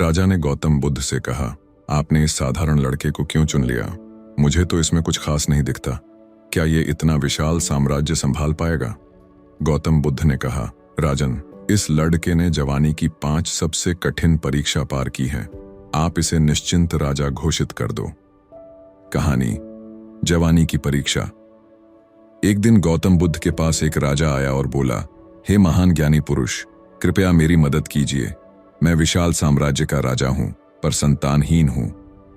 राजा ने गौतम बुद्ध से कहा, आपने इस साधारण लड़के को क्यों चुन लिया? मुझे तो इसमें कुछ खास नहीं दिखता। क्या ये इतना विशाल साम्राज्य संभाल पाएगा? गौतम बुद्ध ने कहा, राजन, इस लड़के ने जवानी की 5 सबसे कठिन परीक्षा पार की है। आप इसे निश्चिंत राजा घोषित कर दो। कहानी, जवानी की परीक्षा। एक दिन गौतम बुद्ध के पास एक राजा आया और बोला, हे महान ज्ञानी पुरुष, कृपया मेरी मदद कीजिए। मैं विशाल साम्राज्य का राजा हूं, पर संतानहीन हूं।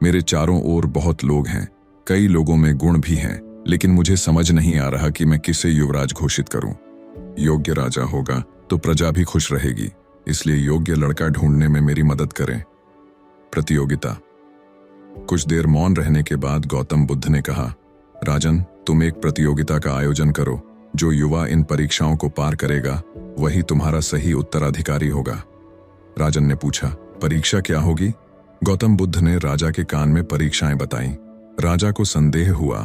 मेरे चारों ओर बहुत लोग हैं, कई लोगों में गुण भी हैं, लेकिन मुझे समझ नहीं आ रहा कि मैं किसे युवराज घोषित करूं। योग्य राजा होगा तो प्रजा भी खुश रहेगी, इसलिए योग्य लड़का ढूंढने में मेरी मदद करें। प्रतियोगिता। कुछ देर मौन रहने के बाद गौतम बुद्ध ने कहा, राजन, तुम एक प्रतियोगिता का आयोजन करो। जो युवा इन परीक्षाओं को पार करेगा वही तुम्हारा सही उत्तराधिकारी होगा। राजन ने पूछा, परीक्षा क्या होगी? गौतम बुद्ध ने राजा के कान में परीक्षाएं बताईं। राजा को संदेह हुआ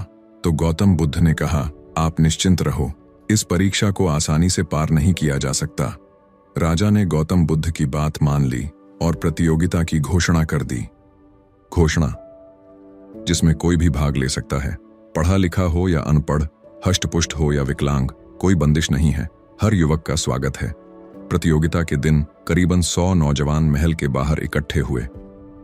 तो गौतम बुद्ध ने कहा, आप निश्चिंत रहो, इस परीक्षा को आसानी से पार नहीं किया जा सकता। राजा ने गौतम बुद्ध की बात मान ली और प्रतियोगिता की घोषणा कर दी। घोषणा, जिसमें कोई भी भाग ले सकता है, पढ़ा लिखा हो या अनपढ़, हष्टपुष्ट हो या विकलांग, कोई बंदिश नहीं है। हर युवक का स्वागत है। प्रतियोगिता के दिन करीबन 100 नौजवान महल के बाहर इकट्ठे हुए।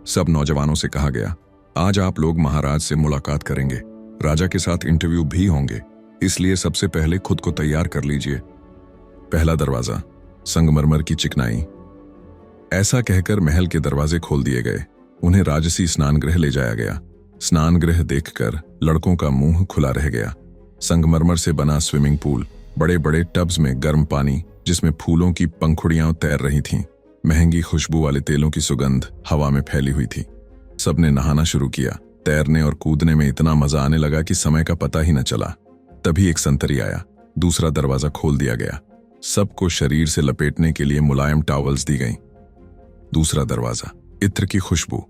सब नौजवानों से कहा गया, आज आप लोग महाराज से मुलाकात करेंगे। राजा के साथ इंटरव्यू भी होंगे, इसलिए सबसे पहले खुद को तैयार कर लीजिए। पहला दरवाजा, संगमरमर की चिकनाई। ऐसा कहकर महल के दरवाजे खोल दिए गए। उन्हें राजसी स्नानगृह ले जाया गया। स्नानगृह देखकर लड़कों का मुंह खुला रह गया। संगमरमर से बना स्विमिंग पूल, बड़े बड़े टब्स में गर्म पानी जिसमें फूलों की पंखुड़ियां तैर रही थीं। महंगी खुशबू वाले तेलों की सुगंध हवा में फैली हुई थी। सबने नहाना शुरू किया। तैरने और कूदने में इतना मजा आने लगा कि समय का पता ही न चला। तभी एक संतरी आया। दूसरा दरवाजा खोल दिया गया। सबको शरीर से लपेटने के लिए मुलायम टॉवल्स दी गईं। दूसरा दरवाजा, इत्र की खुशबू।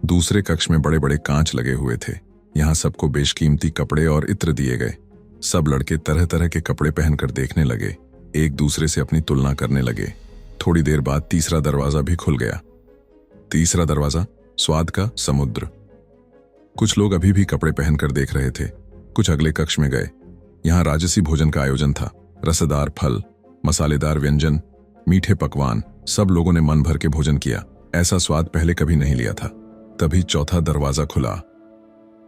दूसरे कक्ष में बड़े बड़े कांच लगे हुए थे। यहां सबको बेशकीमती कपड़े और इत्र दिए गए। सब लड़के तरह तरह के कपड़े पहनकर देखने लगे, एक दूसरे से अपनी तुलना करने लगे। थोड़ी देर बाद तीसरा दरवाजा भी खुल गया। तीसरा दरवाजा, स्वाद का समुद्र। कुछ लोग अभी भी कपड़े पहनकर देख रहे थे। कुछ अगले कक्ष में गए। यहां राजसी भोजन का आयोजन था। रसदार फल, मसालेदार व्यंजन, मीठे पकवान, सब लोगों ने मन भर के भोजन किया। ऐसा स्वाद पहले कभी नहीं लिया था। तभी चौथा दरवाजा खुला।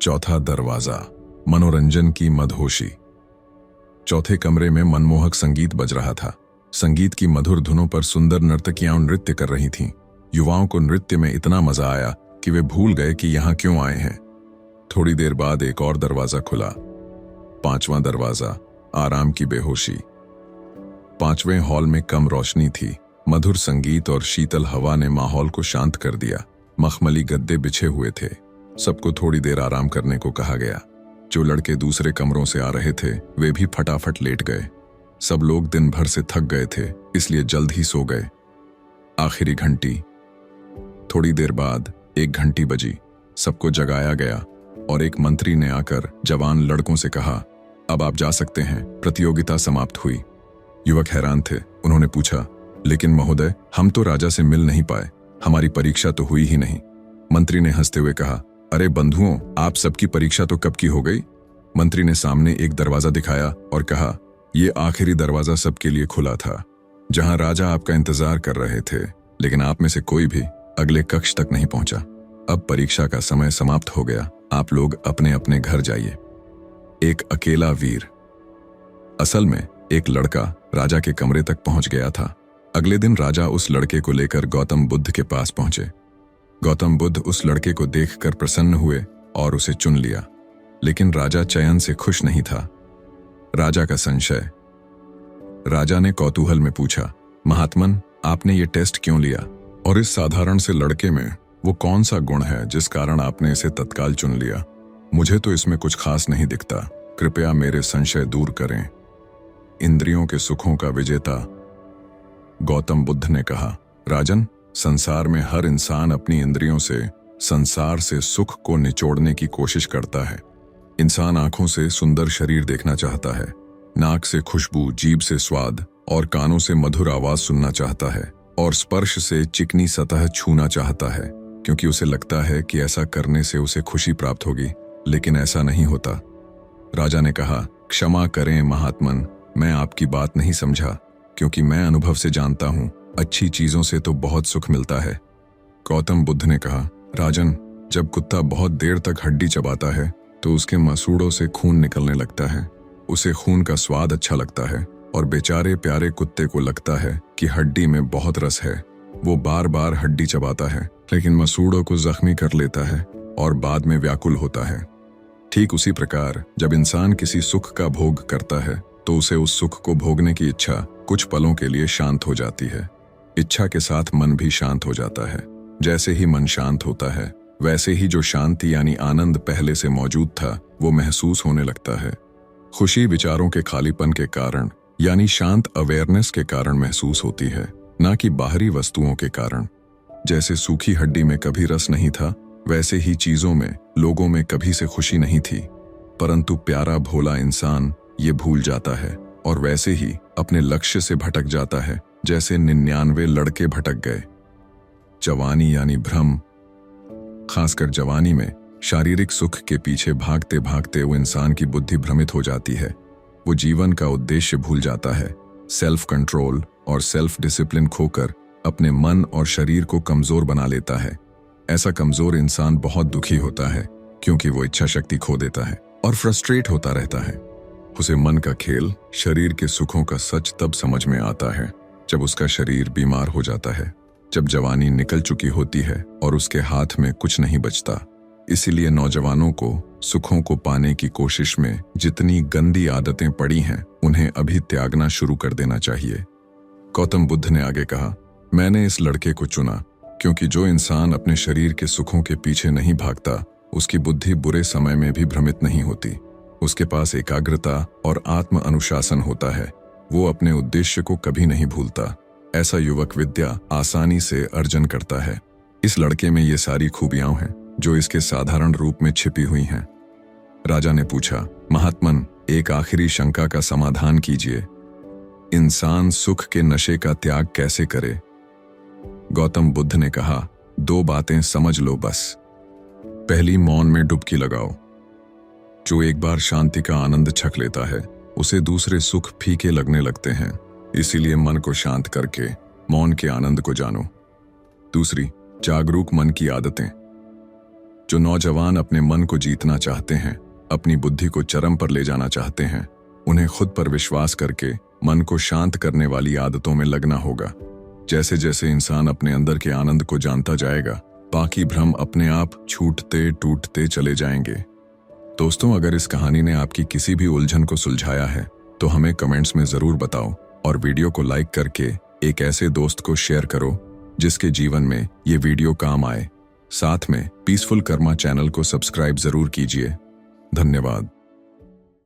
चौथा दरवाजा, मनोरंजन की मदहोशी। चौथे कमरे में मनमोहक संगीत बज रहा था। संगीत की मधुर धुनों पर सुंदर नर्तकियां नृत्य कर रही थीं। युवाओं को नृत्य में इतना मजा आया कि वे भूल गए कि यहां क्यों आए हैं। थोड़ी देर बाद एक और दरवाजा खुला। पांचवां दरवाजा, आराम की बेहोशी। पांचवें हॉल में कम रोशनी थी। मधुर संगीत और शीतल हवा ने माहौल को शांत कर दिया। मखमली गद्दे बिछे हुए थे। सबको थोड़ी देर आराम करने को कहा गया। जो लड़के दूसरे कमरों से आ रहे थे वे भी फटाफट लेट गए। सब लोग दिन भर से थक गए थे, इसलिए जल्द ही सो गए। आखिरी घंटी। थोड़ी देर बाद एक घंटी बजी। सबको जगाया गया और एक मंत्री ने आकर जवान लड़कों से कहा, अब आप जा सकते हैं। प्रतियोगिता समाप्त हुई। युवक हैरान थे। उन्होंने पूछा, लेकिन महोदय, हम तो राजा से मिल नहीं पाए, हमारी परीक्षा तो हुई ही नहीं। मंत्री ने हंसते हुए कहा, अरे बंधुओं, आप सबकी परीक्षा तो कब की हो गई। मंत्री ने सामने एक दरवाजा दिखाया और कहा, यह आखिरी दरवाजा सबके लिए खुला था, जहां राजा आपका इंतजार कर रहे थे, लेकिन आप में से कोई भी अगले कक्ष तक नहीं पहुंचा। अब परीक्षा का समय समाप्त हो गया। आप लोग अपने अपने घर जाइए। एक अकेला वीर। असल में एक लड़का राजा के कमरे तक पहुंच गया था। अगले दिन राजा उस लड़के को लेकर गौतम बुद्ध के पास पहुंचे। गौतम बुद्ध उस लड़के को देखकर प्रसन्न हुए और उसे चुन लिया, लेकिन राजा चयन से खुश नहीं था। राजा का संशय। राजा ने कौतूहल में पूछा, महात्मन, आपने ये टेस्ट क्यों लिया, और इस साधारण से लड़के में वो कौन सा गुण है जिस कारण आपने इसे तत्काल चुन लिया? मुझे तो इसमें कुछ खास नहीं दिखता, कृपया मेरे संशय दूर करें। इंद्रियों के सुखों का विजेता। गौतम बुद्ध ने कहा, राजन, संसार में हर इंसान अपनी इंद्रियों से संसार से सुख को निचोड़ने की कोशिश करता है। इंसान आंखों से सुंदर शरीर देखना चाहता है, नाक से खुशबू, जीभ से स्वाद और कानों से मधुर आवाज सुनना चाहता है, और स्पर्श से चिकनी सतह छूना चाहता है, क्योंकि उसे लगता है कि ऐसा करने से उसे खुशी प्राप्त होगी, लेकिन ऐसा नहीं होता। राजा ने कहा, क्षमा करें महात्मन, मैं आपकी बात नहीं समझा, क्योंकि मैं अनुभव से जानता हूं, अच्छी चीजों से तो बहुत सुख मिलता है। गौतम बुद्ध ने कहा, राजन, जब कुत्ता बहुत देर तक हड्डी चबाता है तो उसके मसूड़ों से खून निकलने लगता है। उसे खून का स्वाद अच्छा लगता है और बेचारे प्यारे कुत्ते को लगता है कि हड्डी में बहुत रस है। वो बार बार हड्डी चबाता है, लेकिन मसूड़ों को जख्मी कर लेता है और बाद में व्याकुल होता है। ठीक उसी प्रकार जब इंसान किसी सुख का भोग करता है तो उसे उस सुख को भोगने की इच्छा कुछ पलों के लिए शांत हो जाती है। इच्छा के साथ मन भी शांत हो जाता है। जैसे ही मन शांत होता है, वैसे ही जो शांति यानी आनंद पहले से मौजूद था वो महसूस होने लगता है। खुशी विचारों के खालीपन के कारण यानी शांत अवेयरनेस के कारण महसूस होती है, ना कि बाहरी वस्तुओं के कारण। जैसे सूखी हड्डी में कभी रस नहीं था, वैसे ही चीजों में, लोगों में कभी से खुशी नहीं थी। परंतु प्यारा भोला इंसान ये भूल जाता है और वैसे ही अपने लक्ष्य से भटक जाता है, जैसे 99 लड़के भटक गए। जवानी यानी भ्रम। खासकर जवानी में शारीरिक सुख के पीछे भागते भागते वो इंसान की बुद्धि भ्रमित हो जाती है। वो जीवन का उद्देश्य भूल जाता है। सेल्फ कंट्रोल और सेल्फ डिसिप्लिन खोकर अपने मन और शरीर को कमजोर बना लेता है। ऐसा कमजोर इंसान बहुत दुखी होता है, क्योंकि वो इच्छा शक्ति खो देता है और फ्रस्ट्रेट होता रहता है। उसे मन का खेल, शरीर के सुखों का सच तब समझ में आता है जब उसका शरीर बीमार हो जाता है, जब जवानी निकल चुकी होती है और उसके हाथ में कुछ नहीं बचता। इसीलिए नौजवानों को सुखों को पाने की कोशिश में जितनी गंदी आदतें पड़ी हैं, उन्हें अभी त्यागना शुरू कर देना चाहिए। गौतम बुद्ध ने आगे कहा, मैंने इस लड़के को चुना क्योंकि जो इंसान अपने शरीर के सुखों के पीछे नहीं भागता, उसकी बुद्धि बुरे समय में भी भ्रमित नहीं होती। उसके पास एकाग्रता और आत्म अनुशासन होता है। वो अपने उद्देश्य को कभी नहीं भूलता। ऐसा युवक विद्या आसानी से अर्जन करता है। इस लड़के में ये सारी खूबियां हैं जो इसके साधारण रूप में छिपी हुई हैं। राजा ने पूछा, महात्मन, एक आखिरी शंका का समाधान कीजिए। इंसान सुख के नशे का त्याग कैसे करे? गौतम बुद्ध ने कहा, 2 बातें समझ लो बस। पहली, मौन में डुबकी लगाओ। जो एक बार शांति का आनंद छक लेता है, उसे दूसरे सुख फीके लगने लगते हैं। इसीलिए मन को शांत करके मौन के आनंद को जानो। दूसरी, जागरूक मन की आदतें। जो नौजवान अपने मन को जीतना चाहते हैं, अपनी बुद्धि को चरम पर ले जाना चाहते हैं, उन्हें खुद पर विश्वास करके मन को शांत करने वाली आदतों में लगना होगा। जैसे जैसे इंसान अपने अंदर के आनंद को जानता जाएगा, बाकी भ्रम अपने आप छूटते टूटते चले जाएंगे। दोस्तों, अगर इस कहानी ने आपकी किसी भी उलझन को सुलझाया है तो हमें कमेंट्स में जरूर बताओ और वीडियो को लाइक करके एक ऐसे दोस्त को शेयर करो जिसके जीवन में ये वीडियो काम आए। साथ में पीसफुल कर्मा चैनल को सब्सक्राइब जरूर कीजिए। धन्यवाद।